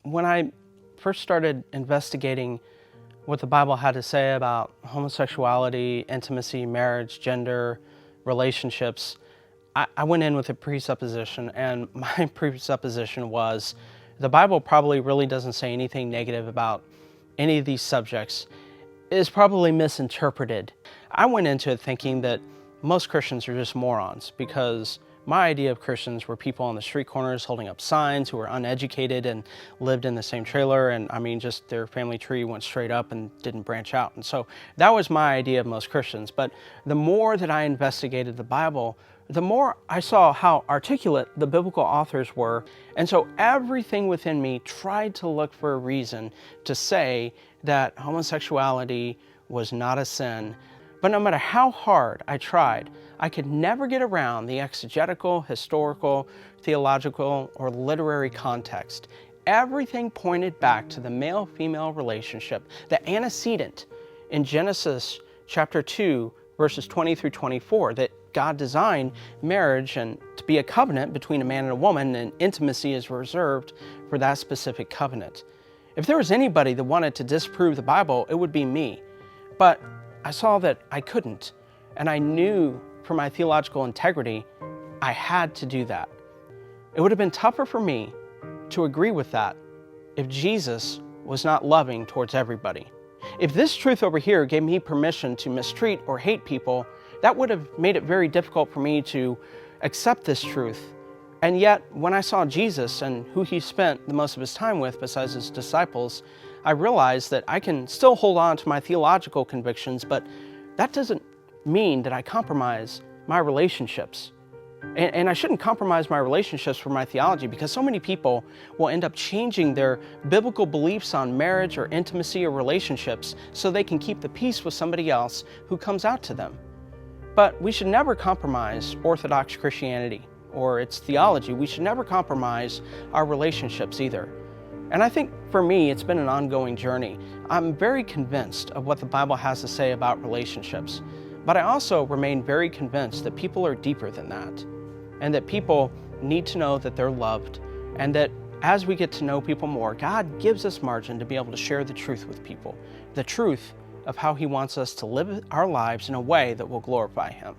When I first started investigating what the Bible had to say about homosexuality, intimacy, marriage, gender, relationships, I went in with a presupposition, and my presupposition was the Bible probably really doesn't say anything negative about any of these subjects. It is probably misinterpreted. I went into it thinking that most Christians are just morons, because my idea of Christians were people on the street corners holding up signs who were uneducated and lived in the same trailer, and just their family tree went straight up and didn't branch out. And so that was my idea of most Christians. But the more that I investigated the Bible, the more I saw how articulate the biblical authors were. And so everything within me tried to look for a reason to say that homosexuality was not a sin. But no matter how hard I tried, I could never get around the exegetical, historical, theological, or literary context. Everything pointed back to the male-female relationship, the antecedent in Genesis chapter 2, verses 20 through 24, that God designed marriage and to be a covenant between a man and a woman, and intimacy is reserved for that specific covenant. If there was anybody that wanted to disprove the Bible, it would be me. But I saw that I couldn't, and I knew for my theological integrity, I had to do that. It would have been tougher for me to agree with that if Jesus was not loving towards everybody. If this truth over here gave me permission to mistreat or hate people, that would have made it very difficult for me to accept this truth. And yet, when I saw Jesus and who he spent the most of his time with besides his disciples, I realized that I can still hold on to my theological convictions, but that doesn't mean that I compromise my relationships. And I shouldn't compromise my relationships for my theology, because so many people will end up changing their biblical beliefs on marriage or intimacy or relationships so they can keep the peace with somebody else who comes out to them. But we should never compromise Orthodox Christianity or its theology. We should never compromise our relationships either. And I think for me, it's been an ongoing journey. I'm very convinced of what the Bible has to say about relationships, but I also remain very convinced that people are deeper than that, and that people need to know that they're loved, and that as we get to know people more, God gives us margin to be able to share the truth with people, the truth of how he wants us to live our lives in a way that will glorify him.